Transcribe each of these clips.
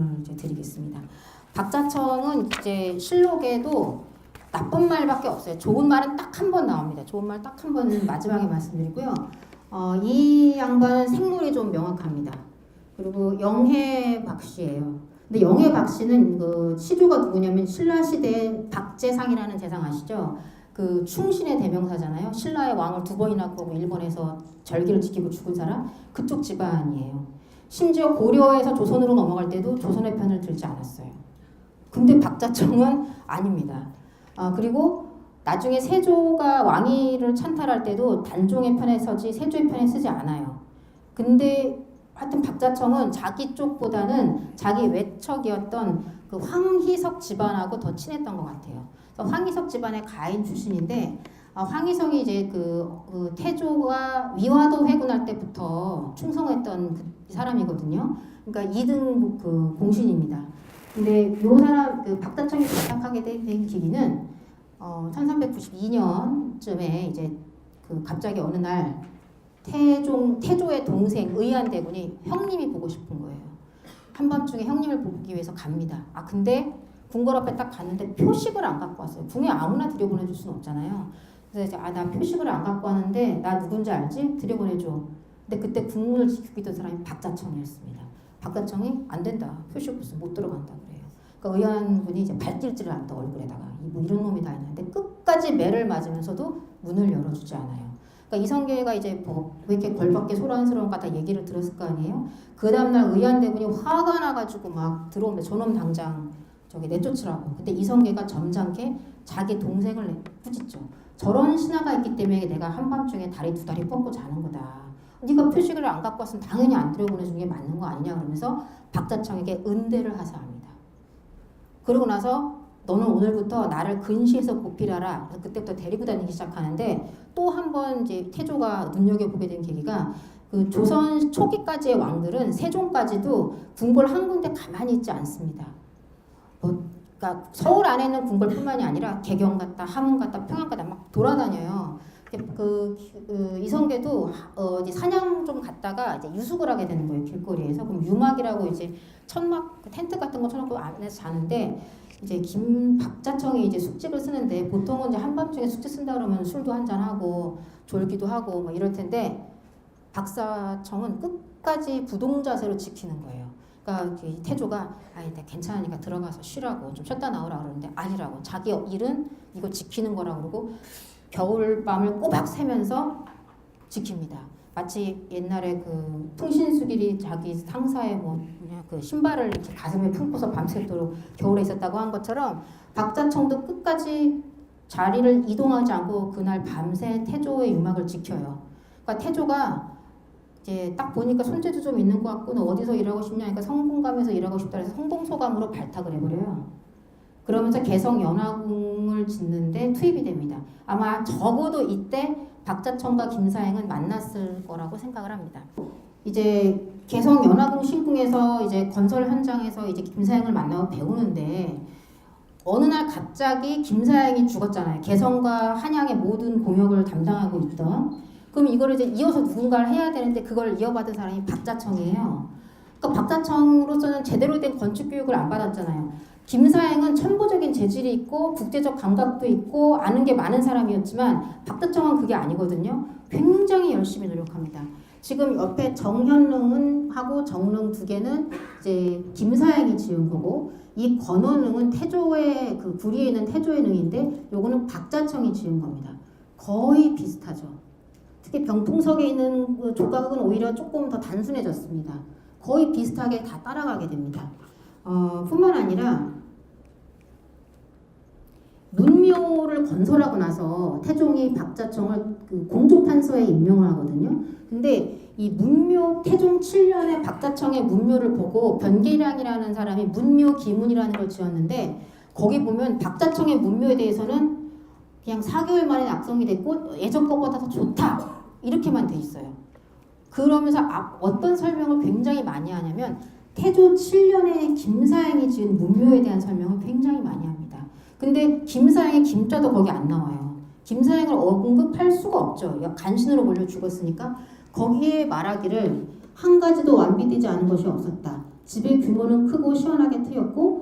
말씀을 이제 드리겠습니다. 박자청은 이제 실록에도 나쁜 말밖에 없어요. 좋은 말은 딱 한 번 나옵니다. 좋은 말 딱 한 번은 마지막에 말씀드리고요. 이 양반은 생물이 좀 명확합니다. 그리고 영해박씨예요. 근데 영해박씨는 그 시조가 누구냐면 신라시대 박재상이라는 재상 아시죠? 그 충신의 대명사잖아요. 신라의 왕을 2번이나 꾸고 일본에서 절기를 지키고 죽은 사람, 그쪽 집안이에요. 심지어 고려에서 조선으로 넘어갈 때도 조선의 편을 들지 않았어요. 근데 박자청은 아닙니다. 그리고 나중에 세조가 왕위를 찬탈할 때도 단종의 편에 서지 세조의 편에 쓰지 않아요. 근데 하여튼 박자청은 자기 쪽보다는 자기 외척이었던 그 황희석 집안하고 더 친했던 것 같아요. 황희석 집안의 가인 출신인데 황희석이 이제 그 태조가 위화도 회군할 때부터 충성했던 그 사람이거든요. 그러니까 2등 그 공신입니다. 근데 요 사람 그 박자청이 발탁하게 된 계기는 1392년쯤에 이제 그 갑자기 어느 날 태조의 동생 의안대군이 형님이 보고 싶은 거예요. 한밤중에 형님을 보기 위해서 갑니다. 근데 궁궐 앞에 딱 갔는데 표식을 안 갖고 왔어요. 궁에 아무나 들여보내줄 수는 없잖아요. 그래서 나 표식을 안 갖고 왔는데 나 누군지 알지? 들여보내줘. 근데 그때 국문을 지키고 있던 사람이 박자청이었습니다. 박자청이 안 된다. 표식 없어 못 들어간다 그래요. 그러니까 의안군이 이제 발길질을 한다 얼굴에다가 뭐 이런 놈이 다 있는데 끝까지 매를 맞으면서도 문을 열어주지 않아요. 그러니까 이성계가 이제 왜 이렇게 걸밖에 소란스러운가 다 얘기를 들었을 거 아니에요. 그 다음날 의안대군이 화가 나가지고 막 들어오면 저놈 당장 저기 내쫓으라고. 근데 이성계가 점잖게 자기 동생을 꾸짖죠. 저런 신하가 있기 때문에 내가 한밤중에 다리 2다리 뻗고 자는 거다. 네가 표식을 안 갖고 왔으면 당연히 안 들여보내주는 게 맞는 거 아니냐 그러면서 박자청에게 은대를 하사합니다. 그러고 나서 너는 오늘부터 나를 근시에서 보필하라. 그래서 그때부터 데리고 다니기 시작하는데 또 한 번 이제 태조가 눈여겨보게 된 계기가 그 조선 초기까지의 왕들은 세종까지도 궁궐 한 군데 가만히 있지 않습니다. 그러니까 서울 안에 있는 궁궐뿐만이 아니라 개경 갔다 함흥 갔다 평양 갔다 막 돌아다녀요. 이성계도 어디 사냥 좀 갔다가 이제 유숙을 하게 되는 거예요. 길거리에서. 그럼 유막이라고 이제 천막 텐트 같은 거 쳐놓고 안에서 자는데 이제 박자청이 이제 숙직을 쓰는데 보통은 이제 한밤중에 숙직 쓴다 그러면 술도 한잔 하고 졸기도 하고 뭐 이럴 텐데 박사청은 끝까지 부동자세로 지키는 거예요. 그러니까 태조가 괜찮으니까 들어가서 쉬라고 좀 쉬었다 나오라 그러는데 아니라고 자기 일은 이거 지키는 거라고 그러고 겨울밤을 꼬박 새면서 지킵니다. 마치 옛날에 그 풍신수길이 자기 상사의 그 신발을 이렇게 가슴에 품고서 밤새도록 겨울에 있었다고 한 것처럼 박자청도 끝까지 자리를 이동하지 않고 그날 밤새 태조의 유막을 지켜요. 그러니까 태조가 이제 딱 보니까 손재주 좀 있는 것 같고 너 어디서 일하고 싶냐 하니까 성공감에서 일하고 싶다 해서 성공소감으로 발탁을 해버려요. 그러면서 개성연화궁을 짓는데 투입이 됩니다. 아마 적어도 이때 박자청과 김사행은 만났을 거라고 생각을 합니다. 이제 개성연화궁 신궁에서 이제 건설 현장에서 이제 김사행을 만나고 배우는데 어느 날 갑자기 김사행이 죽었잖아요. 개성과 한양의 모든 공역을 담당하고 있던. 그럼 이거를 이제 이어서 누군가를 해야 되는데 그걸 이어받은 사람이 박자청이에요. 그러니까 박자청으로서는 제대로 된 건축 교육을 안 받았잖아요. 김사행은 천부적인 재질이 있고 국제적 감각도 있고 아는 게 많은 사람이었지만 박자청은 그게 아니거든요. 굉장히 열심히 노력합니다. 지금 옆에 정현릉은 하고 정릉 2개는 이제 김사행이 지은 거고 이 권원릉은 태조의 그 구리에 있는 태조의 능인데 요거는 박자청이 지은 겁니다. 거의 비슷하죠. 특히 병풍석에 있는 그 조각은 오히려 조금 더 단순해졌습니다. 거의 비슷하게 다 따라가게 됩니다. 뿐만 아니라 문묘를 건설하고 나서 태종이 박자청을 그 공조판서에 임명을 하거든요. 근데 이 문묘 태종 7년에 박자청의 문묘를 보고 변계량이라는 사람이 문묘기문이라는 걸 지었는데 거기 보면 박자청의 문묘에 대해서는 그냥 4개월 만에 낙성이 됐고 예전 것보다 더 좋다 이렇게만 돼 있어요. 그러면서 어떤 설명을 굉장히 많이 하냐면 태조 7년에 김사행이 지은 문묘에 대한 설명을 굉장히 많이 합니다. 근데 김사행의 김자도 거기 안 나와요. 김사행을 언급할 수가 없죠. 간신으로 몰려 죽었으니까 거기에 말하기를 한 가지도 완비되지 않은 것이 없었다. 집의 규모는 크고 시원하게 트였고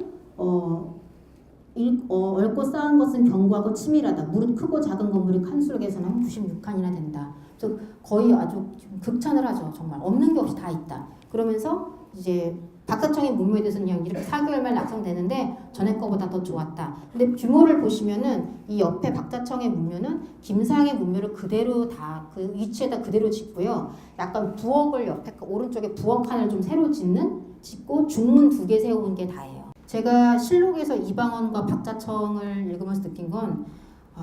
얽고 쌓은 것은 견고하고 치밀하다. 무릇 크고 작은 건물이 칸수로 계산하면 96칸이나 된다. 그래서 거의 아주 극찬을 하죠. 정말 없는 게 없이 다 있다. 그러면서 이제 박사청의 문묘에 대해서는 그냥 이렇게 4개월만 낙성되는데 전에 거보다 더 좋았다. 근데 규모를 보시면은 이 옆에 박자청의 문묘는 김상의 문묘를 그대로 다 그 위치에다 그대로 짓고요. 약간 부엌을 옆에 오른쪽에 부엌 칸을 좀 새로 짓고 중문 2개 세운 게 다예요. 제가 실록에서 이방원과 박자청을 읽으면서 느낀 건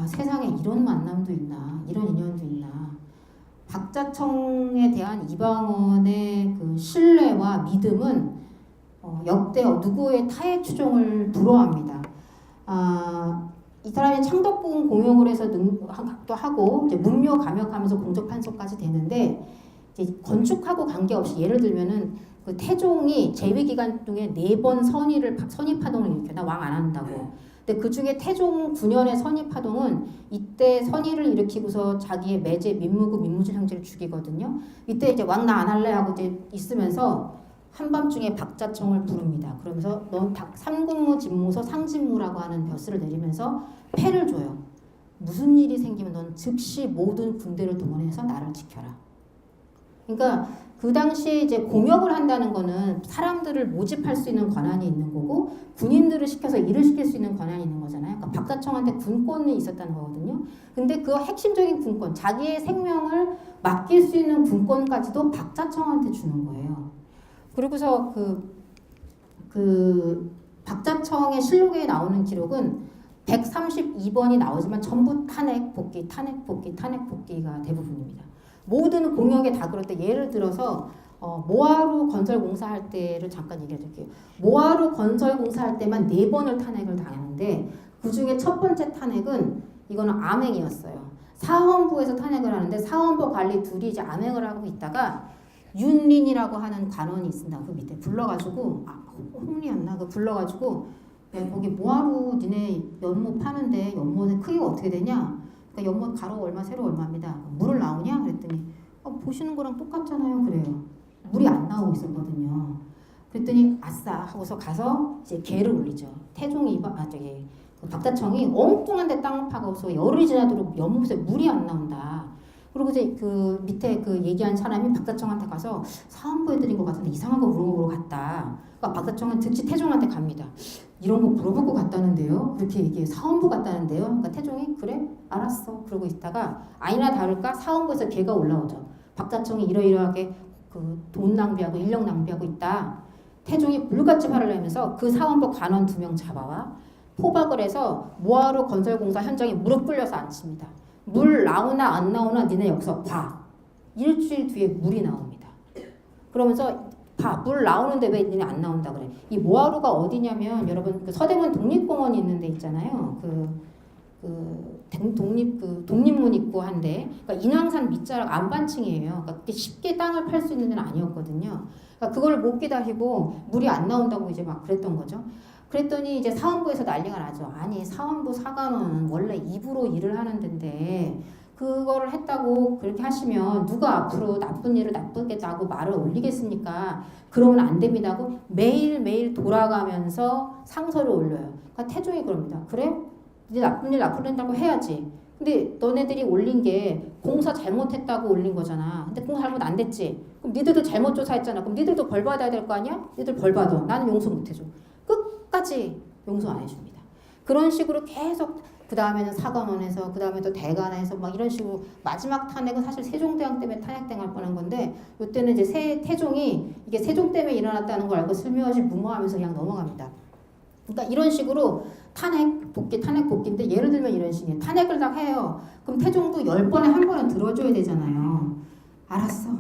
세상에 이런 만남도 있나, 이런 인연도 있나. 박자청에 대한 이방원의 그 신뢰와 믿음은 역대 누구의 타의 추종을 불허합니다. 이 사람이 창덕궁 공용을 해서 또 하고 이제 문묘 감역하면서 공적 판서까지 되는데 이제 건축하고 관계없이 예를 들면은 그 태종이 재위 기간 중에 4번 선의 파동을 일으켜. 나 왕 안 한다고. 근데 그 중에 태종 9년의 선의 파동은 이때 선의를 일으키고서 자기의 매제 민무질 형제를 죽이거든요. 이때 이제 왕 나 안 할래 하고 이제 있으면서 한밤중에 박자청을 부릅니다. 그러면서 넌 삼군무 진무서 상진무라고 하는 벼슬을 내리면서 패를 줘요. 무슨 일이 생기면 넌 즉시 모든 군대를 동원해서 나를 지켜라. 그러니까 그 당시에 이제 공역을 한다는 거는 사람들을 모집할 수 있는 권한이 있는 거고 군인들을 시켜서 일을 시킬 수 있는 권한이 있는 거잖아요. 그러니까 박자청한테 군권이 있었다는 거거든요. 근데 그 핵심적인 군권, 자기의 생명을 맡길 수 있는 군권까지도 박자청한테 주는 거예요. 그리고서 그 박자청의 실록에 나오는 기록은 132번이 나오지만 전부 탄핵 복귀가 대부분입니다. 모든 공역에 다 그럴 때 예를 들어서 모하루 건설 공사할 때를 잠깐 얘기해 드릴게요. 모하루 건설 공사할 때만 4번을 탄핵을 당했는데 그 중에 첫 번째 탄핵은 이거는 암행이었어요. 사헌부에서 탄핵을 하는데 사헌부 관리 둘이 이제 암행을 하고 있다가 윤린이라고 하는 관원이 있습니다. 그 밑에 불러가지고 홍리였나? 그 불러가지고 야, 거기 뭐하러 니네 연못 파는데 연못의 크기가 어떻게 되냐? 그러니까 연못 가로 얼마 세로 얼마입니다. 물을 나오냐? 그랬더니 보시는 거랑 똑같잖아요. 그래요. 물이 안 나오고 있었거든요. 그랬더니 아싸 하고서 가서 이제 개를 올리죠. 태종이 그 박자청이 엉뚱한 데 땅을 파고서 열흘이 지나도록 연못에 물이 안 나온다. 그리고 이제 그 밑에 그 얘기한 사람이 박자청한테 가서 사헌부 해드린 것 같은데 이상한 거 물어보러 갔다. 그러니까 박자청은 즉시 태종한테 갑니다. 이런 거 물어볼 것 같다는데요. 그렇게 얘기해. 사헌부 같다는데요. 그러니까 태종이 그래? 알았어. 그러고 있다가 아니나 다를까 사헌부에서 걔가 올라오죠. 박자청이 이러이러하게 그 돈 낭비하고 인력 낭비하고 있다. 태종이 불같이 화를 내면서 그 사헌부 관원 2명 잡아와 포박을 해서 모하루 건설공사 현장에 무릎 꿇려서 앉힙니다. 물 나오나 안 나오나 니네 여기서 봐. 일주일 뒤에 물이 나옵니다. 그러면서 봐. 물 나오는데 왜 니네 안 나온다 그래. 이 모하루가 어디냐면 여러분 그 서대문 독립공원이 있는 데 있잖아요. 독립문 있고 한데 그러니까 인왕산 밑자락 안반층이에요. 그러니까 쉽게 땅을 팔 수 있는 데는 아니었거든요. 그러니까 그걸 못 기다리고 물이 안 나온다고 이제 막 그랬던 거죠. 그랬더니 이제 사헌부에서 난리가 나죠. 아니 사헌부 사관원은 원래 입으로 일을 하는 데인데 그거를 했다고 그렇게 하시면 누가 앞으로 나쁜 일을 나쁘겠다고 말을 올리겠습니까? 그러면 안 됩니다 하고 매일매일 돌아가면서 상서를 올려요. 그러니까 태종이 그럽니다. 그래? 이제 나쁜 일 나쁘다고 해야지. 근데 너네들이 올린 게 공사 잘못했다고 올린 거잖아. 근데 공사 잘못 안 됐지. 그럼 니들도 잘못 조사했잖아. 그럼 니들도 벌 받아야 될 거 아니야? 니들 벌 받아. 나는 용서 못 해줘. 끝까지 용서 안 해줍니다. 그런 식으로 계속 그 다음에는 사관원에서 그 다음에 또 대관에서 막 이런 식으로 마지막 탄핵은 사실 세종대왕 때문에 탄핵당할 뻔한 건데 이때는 이제 태종이 이게 세종 때문에 일어났다는 걸 알고 슬며시 무모하면서 그냥 넘어갑니다. 그러니까 이런 식으로 탄핵 복귀인데 예를 들면 이런 식이에요. 탄핵을 딱 해요. 그럼 태종도 10번에 한 번은 들어줘야 되잖아요. 알았어.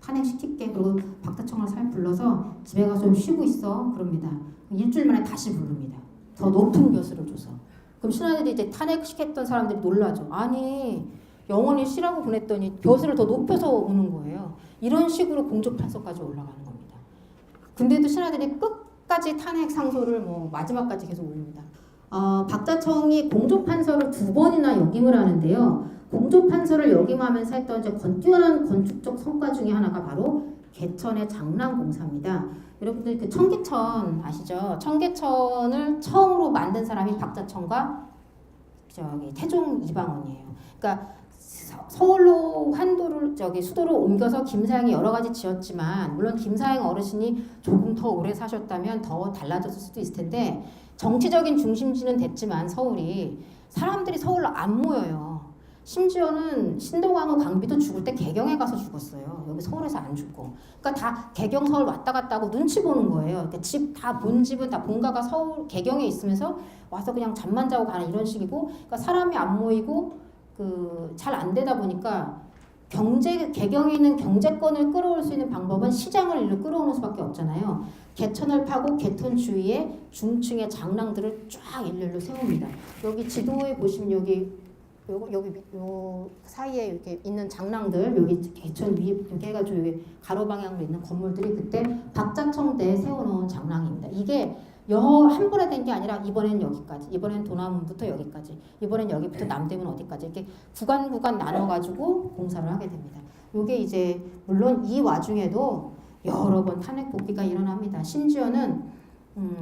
탄핵시킬게. 그리고 박자청을 살 불러서 집에 가서 좀 쉬고 있어. 그럽니다. 일주일 만에 다시 부릅니다. 더 높은 벼슬을 줘서. 그럼 신하들이 이제 탄핵시켰던 사람들이 놀라죠. 아니 영원히 쉬라고 보냈더니 벼슬을 더 높여서 오는 거예요. 이런 식으로 공적판서까지 올라가는 겁니다. 근데도 신하들이 끝까지 탄핵 상소를 마지막까지 계속 올립니다. 박자청이 공조판서를 2번이나 역임을 하는데요. 공조판서를 역임하면서 했던 이제 뛰어난 건축적 성과 중에 하나가 바로 개천의 장랑공사입니다. 여러분들 그 청계천 아시죠? 청계천을 처음으로 만든 사람이 박자청과 저기 태종 이방원이에요. 그러니까 서울로 한도를 수도로 옮겨서 김사양이 여러 가지 지었지만 물론 김사양 어르신이 조금 더 오래 사셨다면 더 달라졌을 수도 있을 텐데 정치적인 중심지는 됐지만 서울이 사람들이 서울로 안 모여요. 심지어는 신동왕후 광비도 죽을 때 개경에 가서 죽었어요. 여기 서울에서 안 죽고. 그러니까 다 개경 서울 왔다 갔다 하고 눈치 보는 거예요. 그러니까 집 다 본 집은 다 본가가 서울 개경에 있으면서 와서 그냥 잠만 자고 가는 이런 식이고, 그러니까 사람이 안 모이고 잘 안 되다 보니까 개경에 있는 경제권을 끌어올 수 있는 방법은 시장을 일로 끌어오는 수밖에 없잖아요. 개천을 파고 개천 주위에 중층의 장랑들을 쫙 일렬로 세웁니다. 여기 지도에 보시면 여기 요 사이에 이렇게 있는 장랑들, 여기 개천 위에 이렇게 해가지고 여기 가로 방향으로 있는 건물들이 그때 박자청 때 세워놓은 장랑입니다. 이게 한 번에 된 게 아니라 이번엔 여기까지, 이번엔 도남부터 여기까지, 이번엔 여기부터 남대문 어디까지 이렇게 구간 나눠가지고 공사를 하게 됩니다. 이게 이제 물론 이 와중에도 여러 번 탄핵 복귀가 일어납니다. 심지어는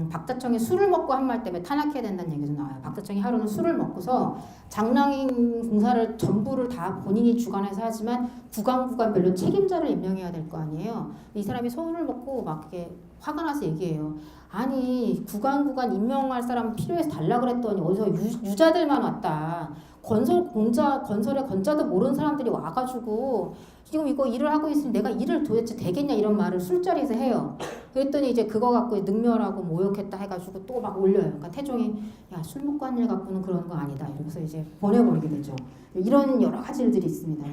박자청이 술을 먹고 한 말 때문에 탄핵해야 된다는 얘기도 나와요. 박자청이 하루는 술을 먹고서 장랑인 공사를 전부를 다 본인이 주관해서 하지만 구간별로 책임자를 임명해야 될 거 아니에요. 이 사람이 술을 먹고 막 이렇게 화가 나서 얘기해요. 아니 구간 임명할 사람 필요해서 달라 그랬더니 어디서 유자들만 왔다. 건설의 건자도 모르는 사람들이 와가지고 지금 이거 일을 하고 있으니 내가 일을 도대체 되겠냐 이런 말을 술자리에서 해요. 그랬더니 이제 그거 갖고 능멸하고 모욕했다 해가지고 또 막 올려요. 그러니까 태종이 야, 술 먹고 한 일 갖고는 그런 거 아니다. 이러면서 이제 보내버리게 되죠. 이런 여러 가지 일들이 있습니다.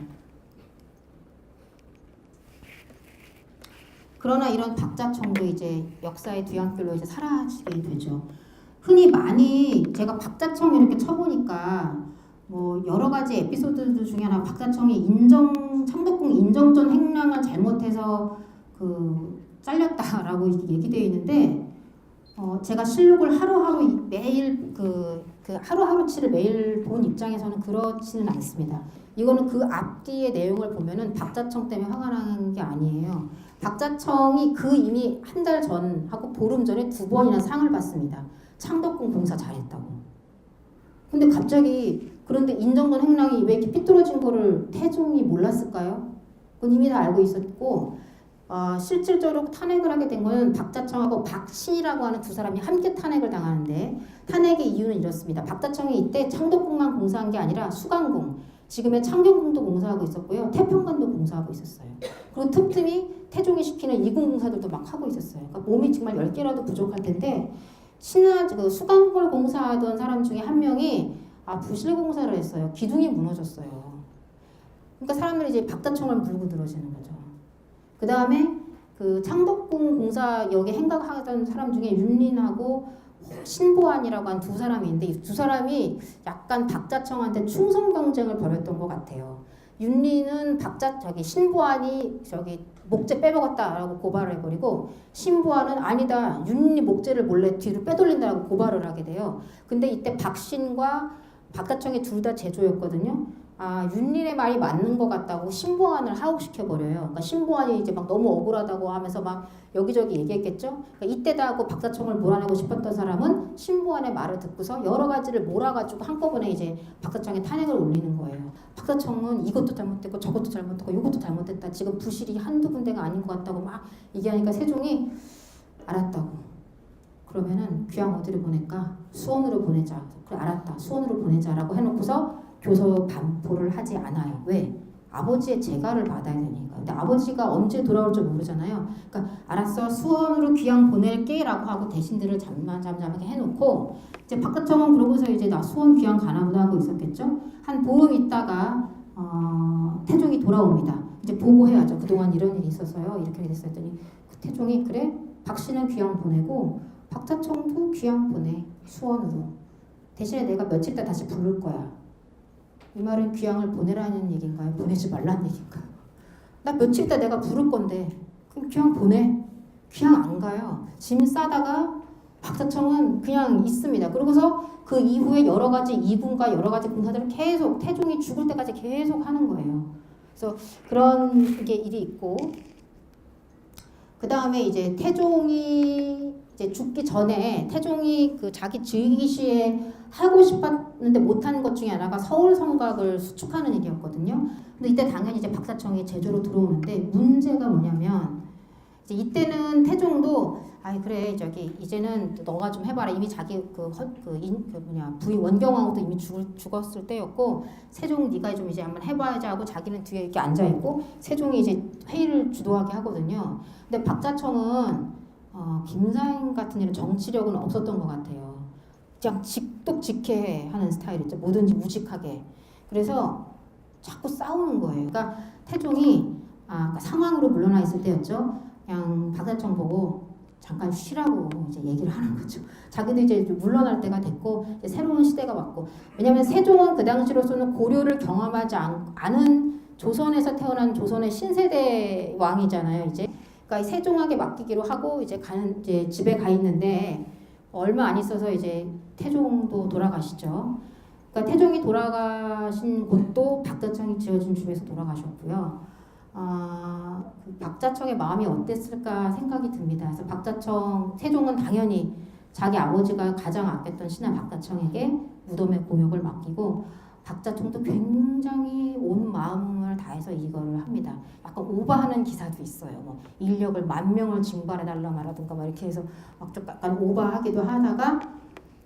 그러나 이런 박자청도 이제 역사의 뒤안길로 이제 사라지게 되죠. 흔히 많이 제가 박자청 이렇게 쳐보니까 뭐 여러 가지 에피소드들 중에 하나 박자청이 창덕궁 인정전 행랑을 잘못해서 잘렸다라고 얘기되어 있는데 제가 실록을 하루하루 매일 하루하루치를 매일 본 입장에서는 그렇지는 않습니다. 이거는 그 앞뒤의 내용을 보면은 박자청 때문에 화가 나는 게 아니에요. 박자청이 이미 한 달 전하고 보름 전에 2번이나 상을 받습니다. 창덕궁 공사 잘했다고. 근데 갑자기 그런데 인정전 행랑이 왜 이렇게 삐뚤어진 거를 태종이 몰랐을까요? 그건 이미 다 알고 있었고 실질적으로 탄핵을 하게 된 거는 박자청하고 박신이라고 하는 두 사람이 함께 탄핵을 당하는데 태핵의 이유는 이렇습니다. 박자청이 이때 창덕궁만 공사한 게 아니라 수강궁, 지금의 창경궁도 공사하고 있었고요. 태평관도 공사하고 있었어요. 그리고 틈틈이 태종이 시키는 이궁 공사들도 막 하고 있었어요. 그러니까 몸이 정말 10개라도 부족할 텐데 수강궁을 공사하던 사람 중에 한 명이 부실 공사를 했어요. 기둥이 무너졌어요. 그러니까 사람들이 이제 박자청을 물고 늘어지는 거죠. 그 다음에 창덕궁 공사 여기 행각하던 사람 중에 윤린하고 신보안이라고 한 두 사람이 있는데 이 두 사람이 약간 박자청한테 충성 경쟁을 벌였던 것 같아요. 윤린은 신보안이 목재 빼먹었다라고 고발을 해버리고 신보안은 아니다, 윤린이 목재를 몰래 뒤로 빼돌린다라고 고발을 하게 돼요. 근데 이때 박신과 박자청이 둘 다 제조였거든요. 윤린의 말이 맞는 것 같다고 신보안을 하옥시켜버려요. 그러니까 신보안이 이제 막 너무 억울하다고 하면서 막 여기저기 얘기했겠죠. 그러니까 이때다 하고 박자청을 몰아내고 싶었던 사람은 신보안의 말을 듣고서 여러 가지를 몰아가지고 한꺼번에 이제 박자청에 탄핵을 올리는 거예요. 박자청은 이것도 잘못됐고 저것도 잘못됐고 이것도 잘못됐다. 지금 부실이 한두 군데가 아닌 것 같다고 막 얘기하니까 세종이 알았다고. 그러면은 귀양 어디로 보낼까? 수원으로 보내자. 그래 알았다. 수원으로 보내자라고 해놓고서 교서 반포를 하지 않아요. 왜? 아버지의 재가를 받아야 되니까. 근데 아버지가 언제 돌아올 줄 모르잖아요. 그러니까 알았어, 수원으로 귀양 보낼게라고 하고 대신들을 잠잠하게 해놓고 이제 박자청은 그러고서 이제 나 수원 귀양 가나보다 하고 있었겠죠. 한 보름 있다가 태종이 돌아옵니다. 이제 보고해야죠. 그동안 이런 일이 있어서요. 이렇게 됐어요. 했더니 태종이 그래? 박씨는 귀양 보내고 박자청도 귀양 보내. 수원으로. 대신에 내가 며칠 때 다시 부를 거야. 이 말은 귀양을 보내라는 얘기인가요? 보내지 말라는 얘기인가요? 나 며칠 있다 내가 부를 건데 그럼 귀양 보내. 귀양 안 가요. 짐 싸다가 박자청은 그냥 있습니다. 그러고서 그 이후에 여러 가지 이군과 여러 가지 공사들을 계속 태종이 죽을 때까지 계속 하는 거예요. 그래서 그런 게 일이 있고 그 다음에 이제 태종이 이제 죽기 전에 태종이 그 자기 즉위시에 하고 싶었는데 못한 것 중에 하나가 서울 성곽을 수축하는 일이었거든요. 근데 이때 당연히 이제 박사청이 제조로 들어오는데 문제가 뭐냐면 이제 이때는 태종도 아이 그래 저기 이제는 너가 좀 해봐라. 이미 자기 부인 원경왕후도 이미 죽었을 때였고 세종 네가 좀 이제 한번 해봐야지 하고 자기는 뒤에 이렇게 앉아 있고 세종이 이제 회의를 주도하게 하거든요. 근데 박자청은 김사임 같은 일은 정치력은 없었던 것 같아요. 그냥 직독직해 하는 스타일이죠. 뭐든지 무식하게. 그래서 자꾸 싸우는 거예요. 그러니까 태종이 그러니까 상황으로 물러나 있을 때였죠. 그냥 박자청 보고 잠깐 쉬라고 이제 얘기를 하는 거죠. 자기도 이제 물러날 때가 됐고 이제 새로운 시대가 왔고 왜냐하면 세종은 그 당시로서는 고려를 경험하지 않은 조선에서 태어난 조선의 신세대 왕이잖아요. 이제 그러니까 세종에게 맡기기로 하고 이제 집에 가 있는데 얼마 안 있어서 이제 태종도 돌아가시죠. 그러니까 태종이 돌아가신 곳도 박자청이 지어준 집에서 돌아가셨고요. 그 박자청의 마음이 어땠을까 생각이 듭니다. 그래서 세종은 당연히 자기 아버지가 가장 아꼈던 신하 박자청에게 무덤의 공역을 맡기고 박자청도 굉장히 온 마음을 다해서 이거를 합니다. 약간 오바하는 기사도 있어요. 뭐 인력을 10,000명을 징발해달라 말하든가 막 이렇게 해서 막 좀 약간 오바하기도 하다가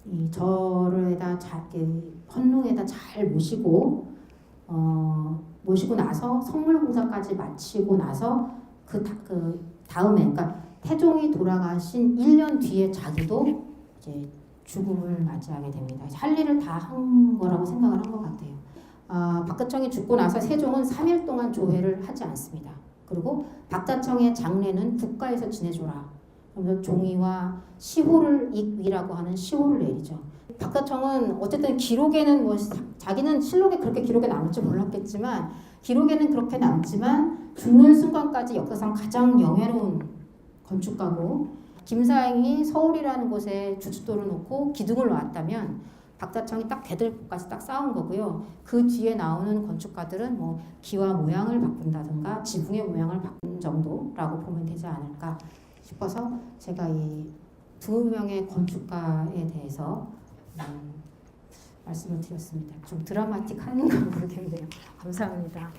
이 절에다 헌룡에다 잘 모시고 나서 성물 공사까지 마치고 나서 그 다음에 그러니까 태종이 돌아가신 1년 뒤에 자기도 이제 죽음을 맞이하게 됩니다. 할 일을 다 한 거라고 생각을 한 것 같아요. 박자청이 죽고 나서 세종은 3일 동안 조회를 하지 않습니다. 그리고 박자청의 장례는 국가에서 지내줘라. 그래서 종이와 시호를 익위라고 하는 시호를 내리죠. 박자청은 어쨌든 기록에는 뭐 자기는 실록에 그렇게 기록에 남을 줄 몰랐겠지만 기록에는 그렇게 남지만 죽는 순간까지 역사상 가장 영예로운 건축가고 김사행이 서울이라는 곳에 주춧돌을 놓고 기둥을 놓았다면 박자청이 딱 대들보까지 딱 쌓은 거고요. 그 뒤에 나오는 건축가들은 뭐 기와 모양을 바꾼다든가 지붕의 모양을 바꾼 정도라고 보면 되지 않을까 싶어서 제가 이 두 명의 건축가에 대해서 말씀을 드렸습니다. 좀 드라마틱한 건 모르겠네요. 감사합니다.